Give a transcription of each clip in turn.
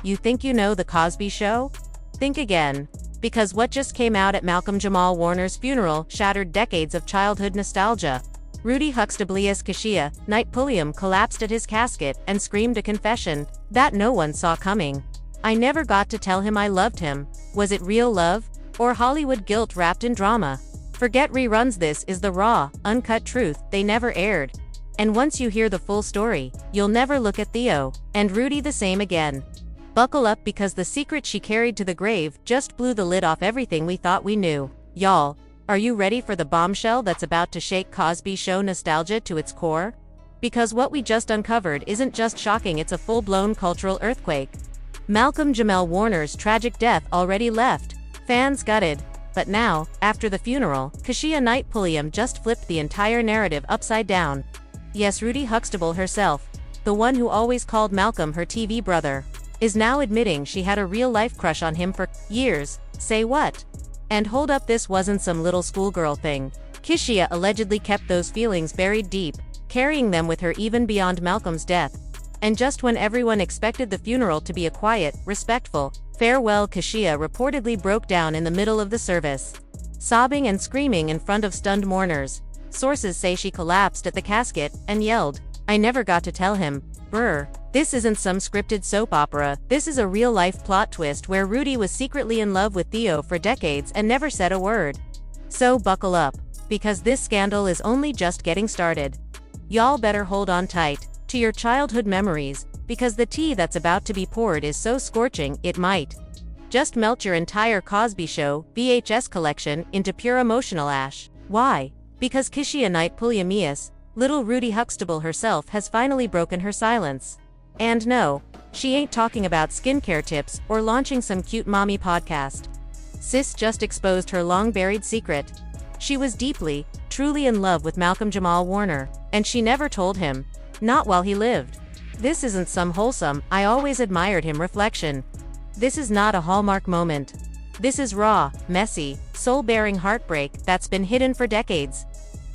You think you know The Cosby Show? Think again. Because what just came out at Malcolm Jamal Warner's funeral shattered decades of childhood nostalgia. Rudy Huxtable's Keshia Knight collapsed at his casket and screamed a confession that no one saw coming. "I never got to tell him I loved him." Was it real love? Or Hollywood guilt wrapped in drama? Forget reruns, this is the raw, uncut truth they never aired. And once you hear the full story, you'll never look at Theo and Rudy the same again. Buckle up, because the secret she carried to the grave just blew the lid off everything we thought we knew. Y'all, are you ready for the bombshell that's about to shake Cosby Show nostalgia to its core? Because what we just uncovered isn't just shocking, it's a full-blown cultural earthquake. Malcolm Jamal Warner's tragic death already left fans gutted. But now, after the funeral, Keshia Knight just flipped the entire narrative upside down. Yes, Rudy Huxtable herself, the one who always called Malcolm her TV brother, is now admitting she had a real-life crush on him for years. Say what? And hold up, this wasn't some little schoolgirl thing. Keshia allegedly kept those feelings buried deep, carrying them with her even beyond Malcolm's death. And just when everyone expected the funeral to be a quiet, respectful farewell, Keshia reportedly broke down in the middle of the service, sobbing and screaming in front of stunned mourners. Sources say she collapsed at the casket and yelled, "I never got to tell him." Brr. This isn't some scripted soap opera, this is a real-life plot twist where Rudy was secretly in love with Theo for decades and never said a word. So buckle up, because this scandal is only just getting started. Y'all better hold on tight to your childhood memories, because the tea that's about to be poured is so scorching it might just melt your entire Cosby Show VHS collection into pure emotional ash. Why? Because Keshia Knight, little Rudy Huxtable herself, has finally broken her silence. And no, she ain't talking about skincare tips or launching some cute mommy podcast. Sis just exposed her long-buried secret. She was deeply, truly in love with Malcolm Jamal Warner, and she never told him. Not while he lived. This isn't some wholesome, "I always admired him" reflection. This is not a Hallmark moment. This is raw, messy, soul-bearing heartbreak that's been hidden for decades.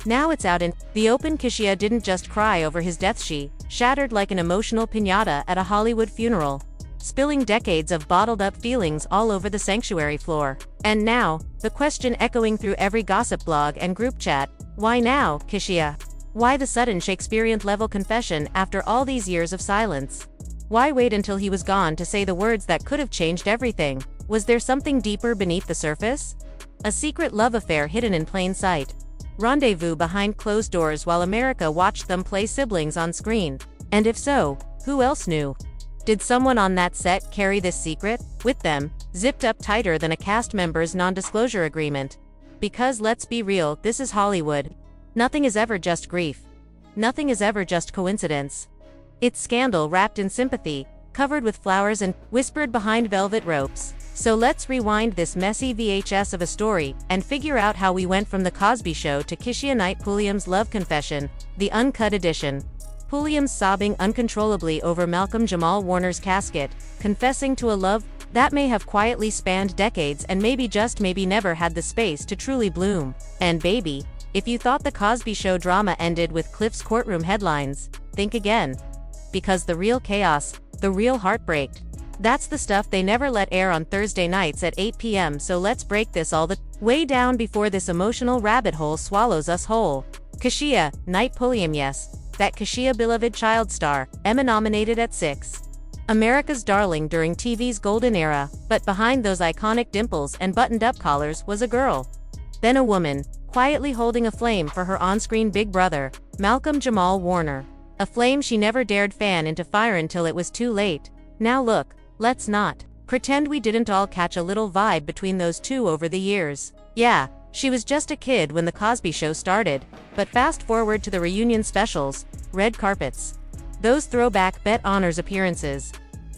Now it's out in the open. Keshia didn't just cry over his death, she shattered like an emotional piñata at a Hollywood funeral, spilling decades of bottled-up feelings all over the sanctuary floor. And now, the question echoing through every gossip blog and group chat: why now, Keshia? Why the sudden Shakespearean-level confession after all these years of silence? Why wait until he was gone to say the words that could have changed everything? Was there something deeper beneath the surface? A secret love affair hidden in plain sight? Rendezvous behind closed doors while America watched them play siblings on screen? And if so, who else knew? Did someone on that set carry this secret with them, zipped up tighter than a cast member's non-disclosure agreement? Because let's be real, this is Hollywood. Nothing is ever just grief. Nothing is ever just coincidence. It's scandal wrapped in sympathy, covered with flowers and whispered behind velvet ropes. So let's rewind this messy VHS of a story and figure out how we went from The Cosby Show to Keshia Knight love confession, the uncut edition. Pulliam's sobbing uncontrollably over Malcolm Jamal Warner's casket, confessing to a love that may have quietly spanned decades and maybe just maybe never had the space to truly bloom. And baby, if you thought The Cosby Show drama ended with Cliff's courtroom headlines, think again. Because the real chaos, the real heartbreak, that's the stuff they never let air on Thursday nights at 8 p.m. So let's break this all the way down before this emotional rabbit hole swallows us whole. Keshia Knight, yes, that Keshia beloved child star, Emmy nominated at 6. America's darling during TV's golden era, but behind those iconic dimples and buttoned-up collars was a girl. Then a woman, quietly holding a flame for her on-screen big brother, Malcolm Jamal Warner. A flame she never dared fan into fire until it was too late. Now look, let's not pretend we didn't all catch a little vibe between those two over the years. Yeah, she was just a kid when The Cosby Show started, but fast forward to the reunion specials, red carpets, those throwback Bet Honors appearances.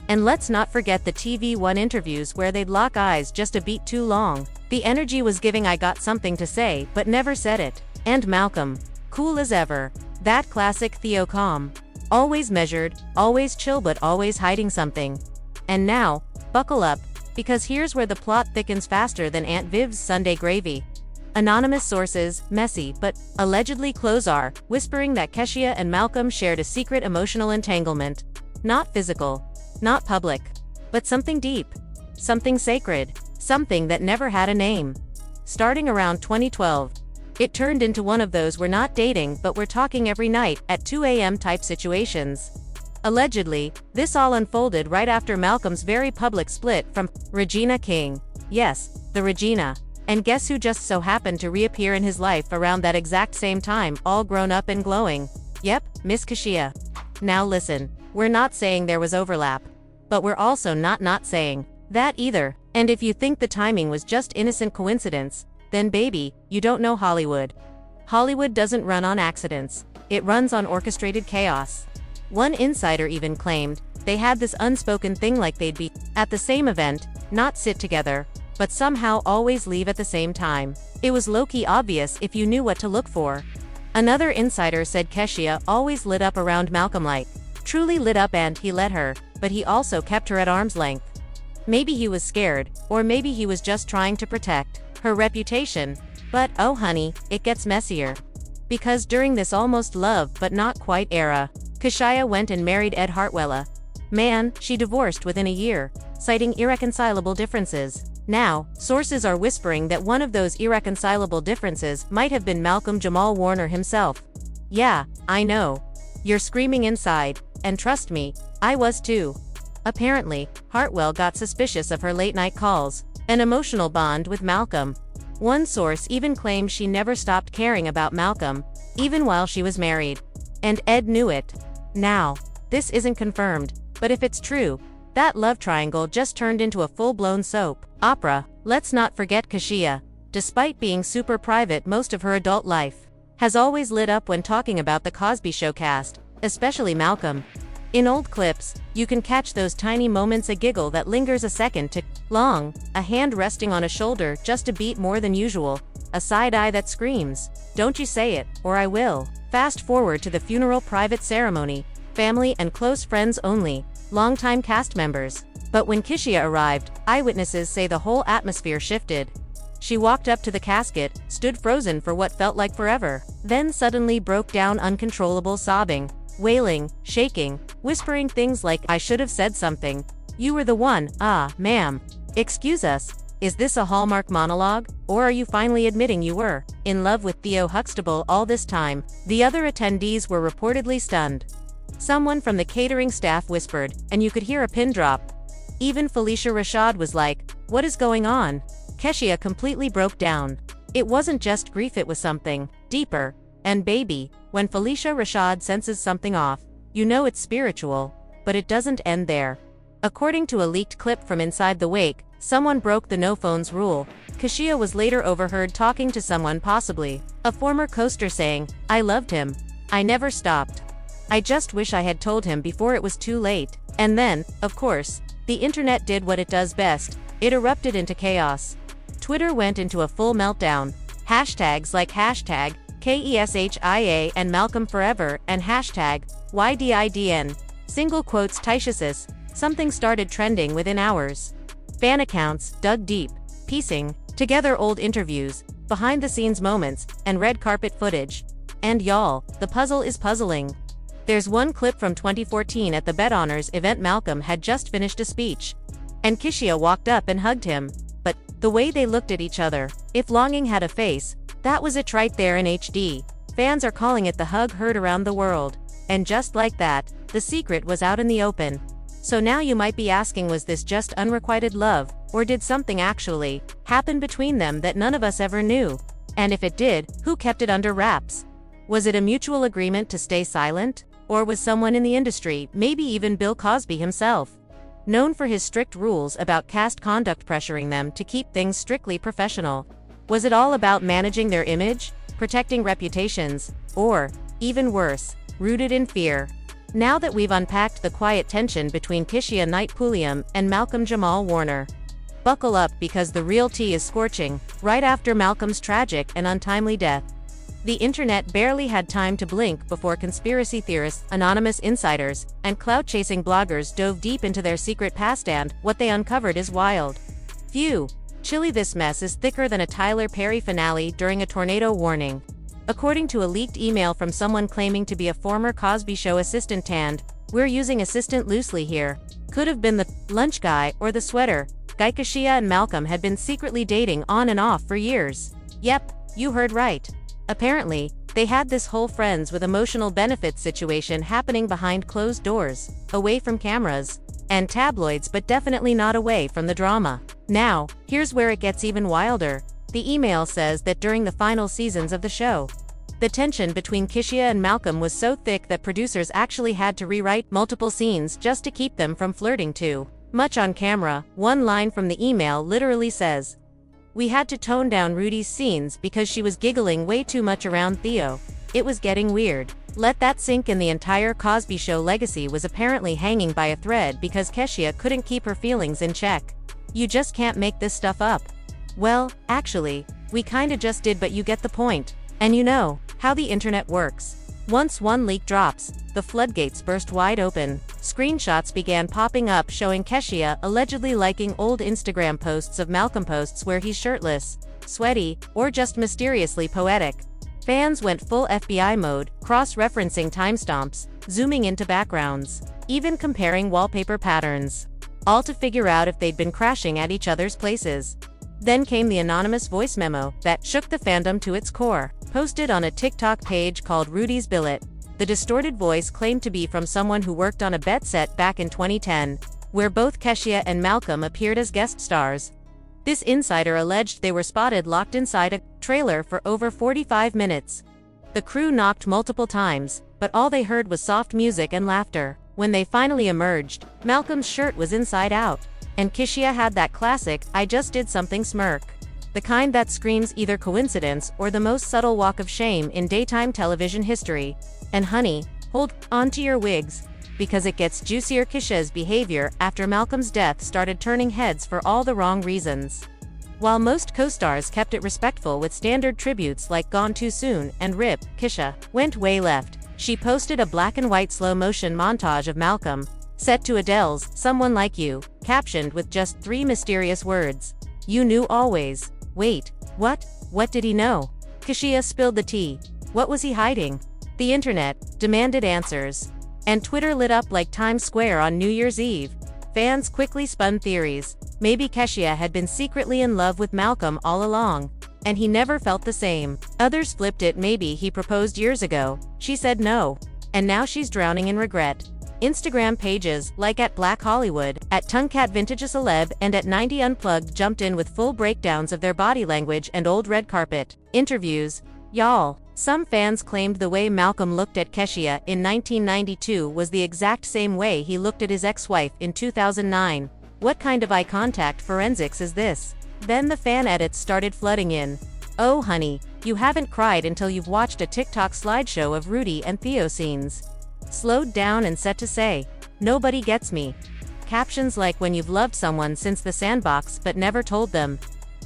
And let's not forget the TV One interviews where they'd lock eyes just a beat too long. The energy was giving, I got something to say but never said it. And Malcolm, cool as ever, that classic Theo calm. Always measured, always chill but always hiding something. And now, buckle up, because here's where the plot thickens faster than Aunt Viv's Sunday gravy. Anonymous sources, messy but allegedly close, are whispering that Keshia and Malcolm shared a secret emotional entanglement. Not physical, not public, But something deep. Something sacred. Something that never had a name. Starting around 2012, it turned into one of those we're not dating but we're talking every night at 2 a.m. type situations. Allegedly, this all unfolded right after Malcolm's very public split from Regina King. Yes, the Regina. And guess who just so happened to reappear in his life around that exact same time, all grown up and glowing? Yep, Miss Keshia. Now listen, we're not saying there was overlap. But we're also not saying that either. And if you think the timing was just innocent coincidence, then baby, you don't know Hollywood. Hollywood doesn't run on accidents. It runs on orchestrated chaos. One insider even claimed they had this unspoken thing like they'd be at the same event, not sit together, but somehow always leave at the same time. It was low-key obvious if you knew what to look for. Another insider said Keshia always lit up around Malcolm, like truly lit up, and he let her, but he also kept her at arm's length. Maybe he was scared, or maybe he was just trying to protect her reputation. But oh honey, it gets messier. Because during this almost love but not quite era, Keshia went and married Ed Hartwell. Man, she divorced within a year, citing irreconcilable differences. Now, sources are whispering that one of those irreconcilable differences might have been Malcolm Jamal Warner himself. Yeah, I know. You're screaming inside, and trust me, I was too. Apparently, Hartwell got suspicious of her late-night calls, an emotional bond with Malcolm. One source even claimed she never stopped caring about Malcolm, even while she was married. And Ed knew it. Now, this isn't confirmed, but if it's true, that love triangle just turned into a full-blown soap opera. Let's not forget Keshia, despite being super private most of her adult life, has always lit up when talking about the Cosby Show cast, especially Malcolm. In old clips, you can catch those tiny moments, a giggle that lingers a second too long, a hand resting on a shoulder just a beat more than usual, a side eye that screams, "Don't you say it, or I will." Fast forward to the funeral private ceremony, family and close friends only, longtime cast members. But when Keshia arrived, eyewitnesses say the whole atmosphere shifted. She walked up to the casket, stood frozen for what felt like forever, then suddenly broke down, uncontrollable sobbing, wailing, shaking, whispering things like, "I should have said something. You were the one, ma'am. Excuse us. Is this a Hallmark monologue? Or are you finally admitting you were in love with Theo Huxtable all this time?" The other attendees were reportedly stunned. Someone from the catering staff whispered, and you could hear a pin drop. Even Felicia Rashad was like, "What is going on?" Keshia completely broke down. It wasn't just grief, it was something deeper. And baby, when Felicia Rashad senses something off, you know it's spiritual. But it doesn't end there. According to a leaked clip from inside the wake, someone broke the no phones rule. Keshia was later overheard talking to someone, possibly a former coaster, saying, "I loved him. I never stopped. I just wish I had told him before it was too late." And then, of course, the internet did what it does best. It erupted into chaos. Twitter went into a full meltdown. Hashtags like hashtag KESHIA and Malcolm Forever and hashtag YDIDN, single quotes Titiasis, something started trending within hours. Fan accounts dug deep, piecing together old interviews, behind-the-scenes moments, and red carpet footage. And y'all, the puzzle is puzzling. There's one clip from 2014 at the Bet Honors event. Malcolm had just finished a speech, and Keshia walked up and hugged him. But the way they looked at each other, if longing had a face, that was it right there in HD. Fans are calling it the hug heard around the world. And just like that, the secret was out in the open. So now you might be asking, was this just unrequited love, or did something actually happen between them that none of us ever knew? And if it did, who kept it under wraps? Was it a mutual agreement to stay silent? Or was someone in the industry, maybe even Bill Cosby himself, known for his strict rules about cast conduct, pressuring them to keep things strictly professional? Was it all about managing their image, protecting reputations, or, even worse, rooted in fear? Now that we've unpacked the quiet tension between Keshia Knight and Malcolm Jamal Warner, buckle up, because the real tea is scorching. Right after Malcolm's tragic and untimely death, the internet barely had time to blink before conspiracy theorists, anonymous insiders, and clout-chasing bloggers dove deep into their secret past, and what they uncovered is wild. Phew. Chilly, this mess is thicker than a Tyler Perry finale during a tornado warning. According to a leaked email from someone claiming to be a former Cosby Show assistant, and we're using assistant loosely here, Could have been the lunch guy or the sweater guy. Keshia and Malcolm had been secretly dating on and off for years. Yep, you heard right. Apparently, they had this whole friends with emotional benefits situation happening behind closed doors, away from cameras and tabloids, but definitely not away from the drama. Now, here's where it gets even wilder. The email says that during the final seasons of the show, the tension between Keshia and Malcolm was so thick that producers actually had to rewrite multiple scenes just to keep them from flirting too much on camera. One line from the email literally says, "We had to tone down Rudy's scenes because she was giggling way too much around Theo. It was getting weird." Let that sink in. The entire Cosby Show legacy was apparently hanging by a thread because Keshia couldn't keep her feelings in check. You just can't make this stuff up. Well, actually, we kinda just did, but you get the point. And you know how the internet works. Once one leak drops, the floodgates burst wide open. Screenshots began popping up showing Keshia allegedly liking old Instagram posts of Malcolm, posts where he's shirtless, sweaty, or just mysteriously poetic. Fans went full FBI mode, cross-referencing timestamps, zooming into backgrounds, even comparing wallpaper patterns, all to figure out if they'd been crashing at each other's places. Then came the anonymous voice memo that shook the fandom to its core. Posted on a TikTok page called Rudy's Billet, the distorted voice claimed to be from someone who worked on a bet set back in 2010, where both Keshia and Malcolm appeared as guest stars. This insider alleged they were spotted locked inside a trailer for over 45 minutes. The crew knocked multiple times, but all they heard was soft music and laughter. When they finally emerged, Malcolm's shirt was inside out, and Keshia had that classic "I just did something" smirk. The kind that screams either coincidence or the most subtle walk of shame in daytime television history. And honey, hold on to your wigs, because it gets juicier. Keshia's behavior after Malcolm's death started turning heads for all the wrong reasons. While most co-stars kept it respectful with standard tributes like "Gone Too Soon" and "RIP," Keshia went way left. She posted a black and white slow-motion montage of Malcolm, set to Adele's "Someone Like You," captioned with just 3 mysterious words: "You knew always." Wait, what? What did he know? Keshia spilled the tea. What was he hiding? The internet demanded answers, and Twitter lit up like Times Square on New Year's Eve. Fans quickly spun theories. Maybe Keshia had been secretly in love with Malcolm all along, and he never felt the same. Others flipped it. Maybe he proposed years ago, she said no, and now she's drowning in regret. Instagram pages like @BlackHollywood, @TongueCatVintageCeleb, and @90Unplugged jumped in with full breakdowns of their body language and old red carpet interviews. Y'all, some fans claimed the way Malcolm looked at Keshia in 1992 was the exact same way he looked at his ex-wife in 2009. What kind of eye contact forensics is this? Then the fan edits started flooding in. Oh honey, you haven't cried until you've watched a TikTok slideshow of Rudy and Theo scenes. Slowed down and set to say, "Nobody gets me." Captions like "When you've loved someone since the sandbox but never told them,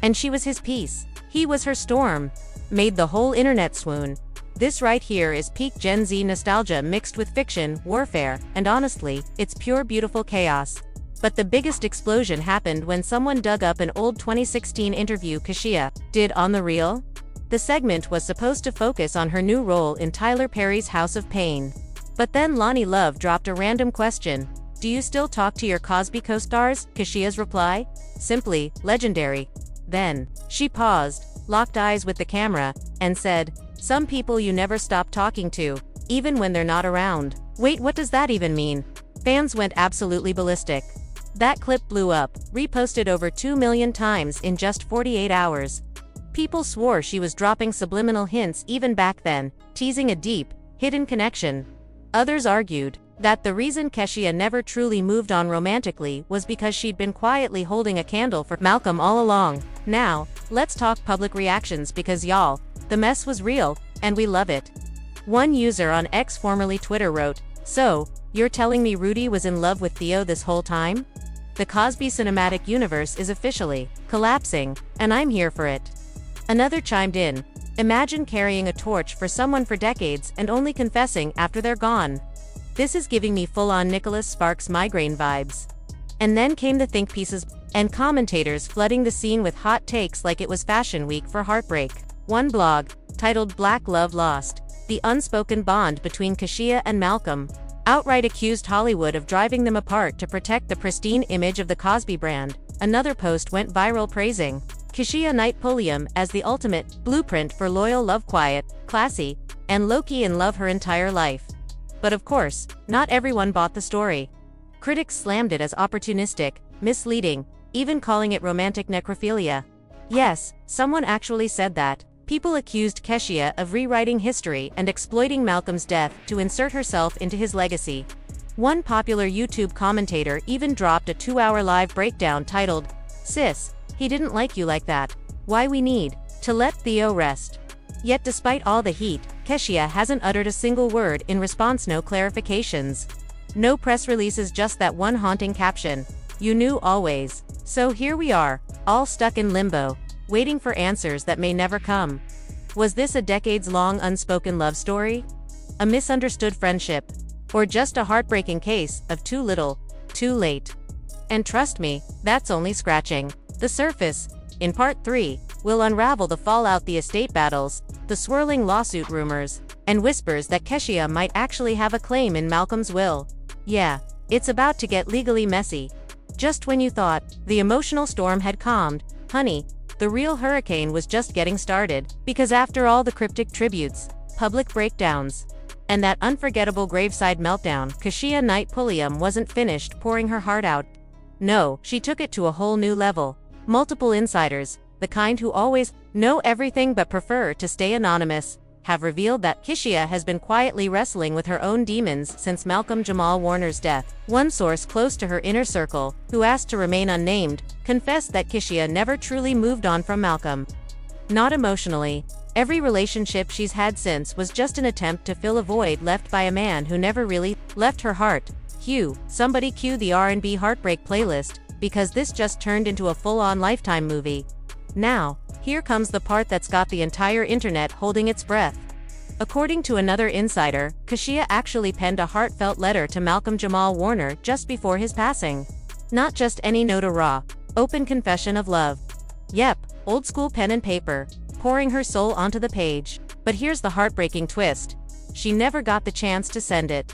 and she was his peace, he was her storm," made the whole internet swoon. This right here is peak Gen Z nostalgia mixed with fiction, warfare, and honestly, it's pure beautiful chaos. But the biggest explosion happened when someone dug up an old 2016 interview Keshia did on The Real. The segment was supposed to focus on her new role in Tyler Perry's House of Pain. But then Lonnie Love dropped a random question: "Do you still talk to your Cosby co-stars?" Keshia's reply? Simply, legendary. Then, she paused, locked eyes with the camera, and said, "Some people you never stop talking to, even when they're not around." Wait, what does that even mean? Fans went absolutely ballistic. That clip blew up, reposted over 2 million times in just 48 hours. People swore she was dropping subliminal hints even back then, teasing a deep, hidden connection. Others argued that the reason Keshia never truly moved on romantically was because she'd been quietly holding a candle for Malcolm all along. Now, let's talk public reactions, because y'all, the mess was real, and we love it. One user on X, formerly Twitter, wrote, "So, you're telling me Rudy was in love with Theo this whole time? The Cosby cinematic universe is officially collapsing, and I'm here for it." Another chimed in, "Imagine carrying a torch for someone for decades and only confessing after they're gone. This is giving me full-on Nicholas Sparks migraine vibes." And then came the think pieces and commentators flooding the scene with hot takes like it was Fashion Week for heartbreak. One blog, titled "Black Love Lost: The Unspoken Bond Between Keshia and Malcolm," outright accused Hollywood of driving them apart to protect the pristine image of the Cosby brand. Another post went viral praising Keshia Knight Pulliam as the ultimate blueprint for loyal love, quiet, classy, and low-key in love her entire life. But of course, not everyone bought the story. Critics slammed it as opportunistic, misleading, even calling it romantic necrophilia. Yes, someone actually said that. People accused Keshia of rewriting history and exploiting Malcolm's death to insert herself into his legacy. One popular YouTube commentator even dropped a 2-hour live breakdown titled, "Sis, he didn't like you like that. Why we need to let Theo rest." Yet despite all the heat, Keshia hasn't uttered a single word in response, no clarifications. No press releases, just that one haunting caption, "You knew always." So here we are, all stuck in limbo, waiting for answers that may never come. Was this a decades-long unspoken love story? A misunderstood friendship? Or just a heartbreaking case of too little, too late? And trust me, that's only scratching the surface. In Part 3, we'll unravel the fallout, the estate battles, the swirling lawsuit rumors, and whispers that Keshia might actually have a claim in Malcolm's will. Yeah, it's about to get legally messy. Just when you thought the emotional storm had calmed, honey, the real hurricane was just getting started. Because after all the cryptic tributes, public breakdowns, and that unforgettable graveside meltdown, Keshia Knight Pulliam wasn't finished pouring her heart out. No, she took it to a whole new level. Multiple insiders, the kind who always know everything but prefer to stay anonymous, have revealed that Keshia has been quietly wrestling with her own demons since Malcolm Jamal Warner's death. One source close to her inner circle, who asked to remain unnamed, confessed that Keshia never truly moved on from Malcolm. Not emotionally. Every relationship she's had since was just an attempt to fill a void left by a man who never really left her heart. Somebody cue the R&B heartbreak playlist, because this just turned into a full-on Lifetime movie. Now, here comes the part that's got the entire internet holding its breath. According to another insider, Keshia actually penned a heartfelt letter to Malcolm Jamal Warner just before his passing. Not just any note, a raw, open confession of love. Yep, old school pen and paper, pouring her soul onto the page. But here's the heartbreaking twist. She never got the chance to send it.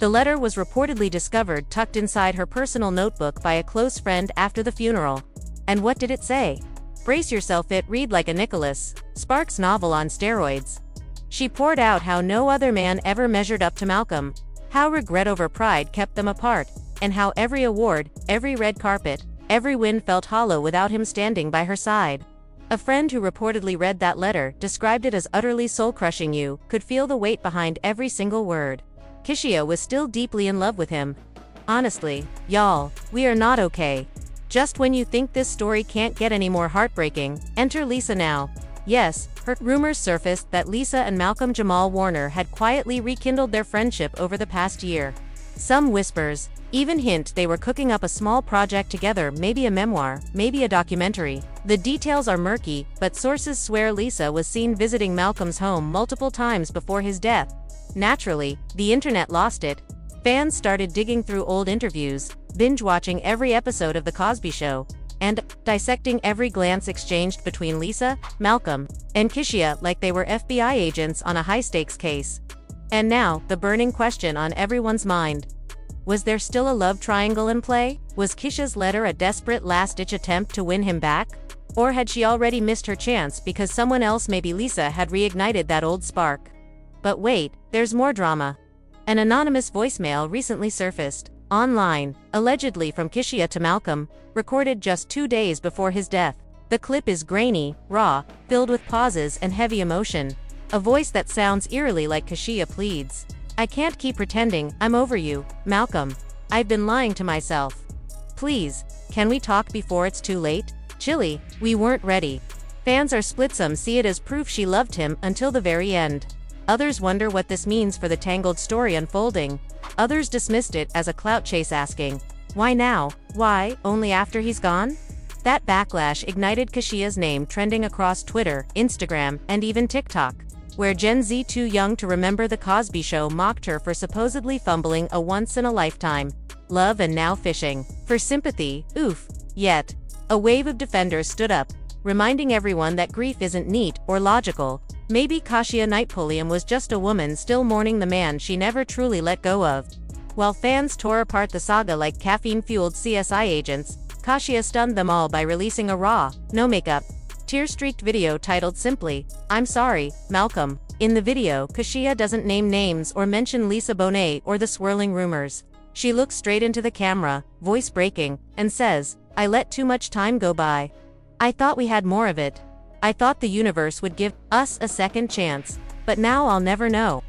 The letter was reportedly discovered tucked inside her personal notebook by a close friend after the funeral. And what did it say? Brace yourself, it read like a Nicholas Sparks novel on steroids. She poured out how no other man ever measured up to Malcolm, how regret over pride kept them apart, and how every award, every red carpet, every win felt hollow without him standing by her side. A friend who reportedly read that letter described it as utterly soul-crushing. You could feel the weight behind every single word. Keshia was still deeply in love with him. Honestly, y'all, we are not okay. Just when you think this story can't get any more heartbreaking, enter Lisa now. Yes, rumors surfaced that Lisa and Malcolm Jamal Warner had quietly rekindled their friendship over the past year. Some whispers even hint they were cooking up a small project together, maybe a memoir, maybe a documentary. The details are murky, but sources swear Lisa was seen visiting Malcolm's home multiple times before his death. Naturally, the internet lost it. Fans started digging through old interviews, binge-watching every episode of The Cosby Show, and dissecting every glance exchanged between Lisa, Malcolm, and Keshia like they were FBI agents on a high-stakes case. And now, the burning question on everyone's mind. Was there still a love triangle in play? Was Keshia's letter a desperate last-ditch attempt to win him back? Or had she already missed her chance because someone else, maybe Lisa, had reignited that old spark? But wait, there's more drama. An anonymous voicemail recently surfaced online, allegedly from Keshia to Malcolm, recorded just 2 days before his death. The clip is grainy, raw, filled with pauses and heavy emotion. A voice that sounds eerily like Keshia pleads, "I can't keep pretending I'm over you, Malcolm. I've been lying to myself. Please, can we talk before it's too late?" Chilly, we weren't ready. Fans are split. Some see it as proof she loved him until the very end. Others wonder what this means for the tangled story unfolding. Others dismissed it as a clout chase, asking, "Why now? Why, only after he's gone?" That backlash ignited Keshia's name trending across Twitter, Instagram, and even TikTok, where Gen Z, too young to remember The Cosby Show, mocked her for supposedly fumbling a once-in-a-lifetime love and now fishing for sympathy. Oof. Yet, a wave of defenders stood up, reminding everyone that grief isn't neat or logical. Maybe Keshia Knight Pulliam was just a woman still mourning the man she never truly let go of. While fans tore apart the saga like caffeine-fueled CSI agents, Keshia stunned them all by releasing a raw, no-makeup, tear-streaked video titled simply, "I'm sorry, Malcolm." In the video, Keshia doesn't name names or mention Lisa Bonet or the swirling rumors. She looks straight into the camera, voice breaking, and says, "I let too much time go by. I thought we had more of it. I thought the universe would give us a second chance, but now I'll never know."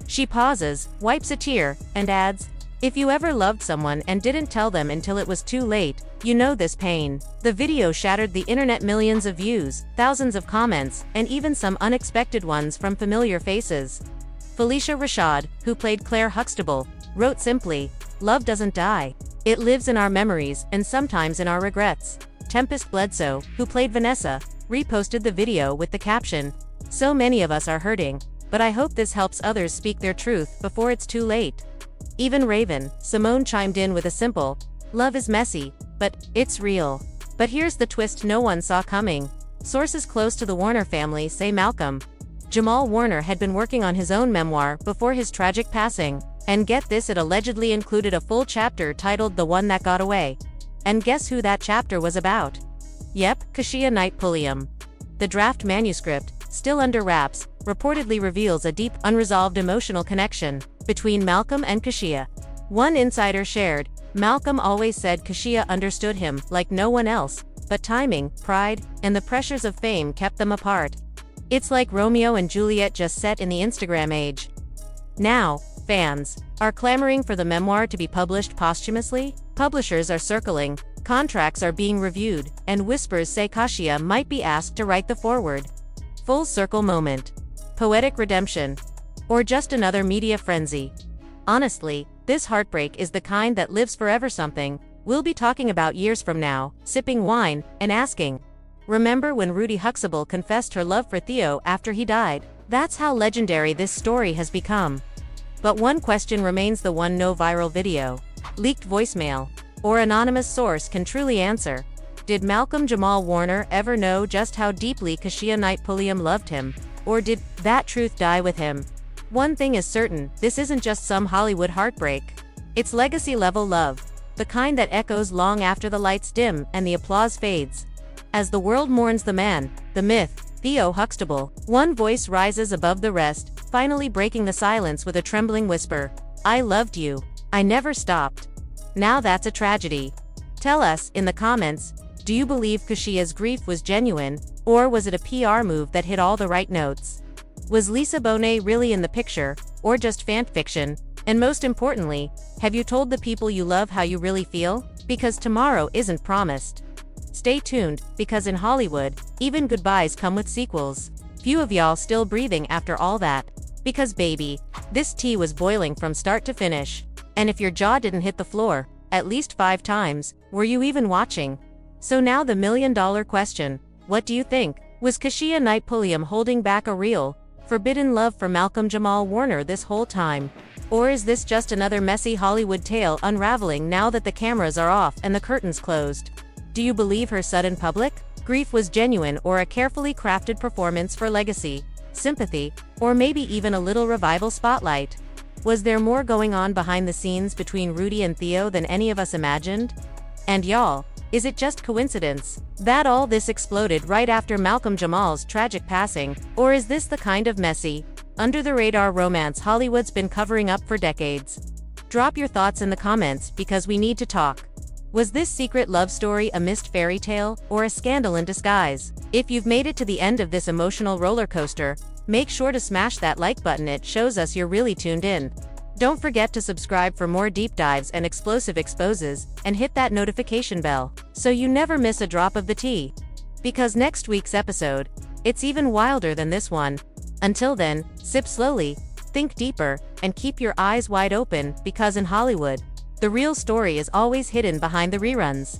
She pauses, wipes a tear, and adds, "If you ever loved someone and didn't tell them until it was too late, you know this pain." The video shattered the internet, millions of views, thousands of comments, and even some unexpected ones from familiar faces. Felicia Rashad, who played Claire Huxtable, wrote simply, "Love doesn't die. It lives in our memories and sometimes in our regrets." Tempest Bledsoe, who played Vanessa, reposted the video with the caption, "So many of us are hurting, but I hope this helps others speak their truth before it's too late." Even Raven, Simone chimed in with a simple, "Love is messy, but it's real." But here's the twist no one saw coming. Sources close to the Warner family say Malcolm Jamal Warner had been working on his own memoir before his tragic passing. And get this, it allegedly included a full chapter titled "The One That Got Away." And guess who that chapter was about? Yep, Keshia Knight Pulliam. The draft manuscript, still under wraps, reportedly reveals a deep, unresolved emotional connection between Malcolm and Keshia. One insider shared, Malcolm always said Keshia understood him like no one else, but timing, pride, and the pressures of fame kept them apart. It's like Romeo and Juliet just set in the Instagram age. Now, fans are clamoring for the memoir to be published posthumously. Publishers are circling, contracts are being reviewed, and whispers say Keshia might be asked to write the foreword. Full circle moment. Poetic redemption. Or just another media frenzy. Honestly, this heartbreak is the kind that lives forever, something we'll be talking about years from now, sipping wine, and asking, "Remember when Rudy Huxtable confessed her love for Theo after he died?" That's how legendary this story has become. But one question remains, the one no viral video, leaked voicemail, or anonymous source can truly answer. Did Malcolm Jamal Warner ever know just how deeply Keshia Knight Pulliam loved him? Or did that truth die with him? One thing is certain, this isn't just some Hollywood heartbreak. It's legacy-level love, the kind that echoes long after the lights dim and the applause fades. As the world mourns the man, the myth, Theo Huxtable, one voice rises above the rest, finally breaking the silence with a trembling whisper, "I loved you. I never stopped." Now that's a tragedy. Tell us, in the comments, do you believe Keshia's grief was genuine, or was it a PR move that hit all the right notes? Was Lisa Bonet really in the picture, or just fan fiction? And most importantly, have you told the people you love how you really feel? Because tomorrow isn't promised. Stay tuned, because in Hollywood, even goodbyes come with sequels. Few of y'all still breathing after all that. Because baby, this tea was boiling from start to finish. And if your jaw didn't hit the floor, at least 5 times, were you even watching? So now the million-dollar question, what do you think? Was Keshia Knight Pulliam holding back a real, forbidden love for Malcolm Jamal Warner this whole time? Or is this just another messy Hollywood tale unraveling now that the cameras are off and the curtains closed? Do you believe her sudden public grief was genuine, or a carefully crafted performance for legacy, sympathy, or maybe even a little revival spotlight? Was there more going on behind the scenes between Rudy and Theo than any of us imagined? And y'all, is it just coincidence that all this exploded right after Malcolm Jamal's tragic passing, or is this the kind of messy, under-the-radar romance Hollywood's been covering up for decades? Drop your thoughts in the comments, because we need to talk. Was this secret love story a missed fairy tale, or a scandal in disguise? If you've made it to the end of this emotional roller coaster, make sure to smash that like button. It shows us you're really tuned in. Don't forget to subscribe for more deep dives and explosive exposes, and hit that notification bell, so you never miss a drop of the tea. Because next week's episode, it's even wilder than this one. Until then, sip slowly, think deeper, and keep your eyes wide open, because in Hollywood, the real story is always hidden behind the reruns.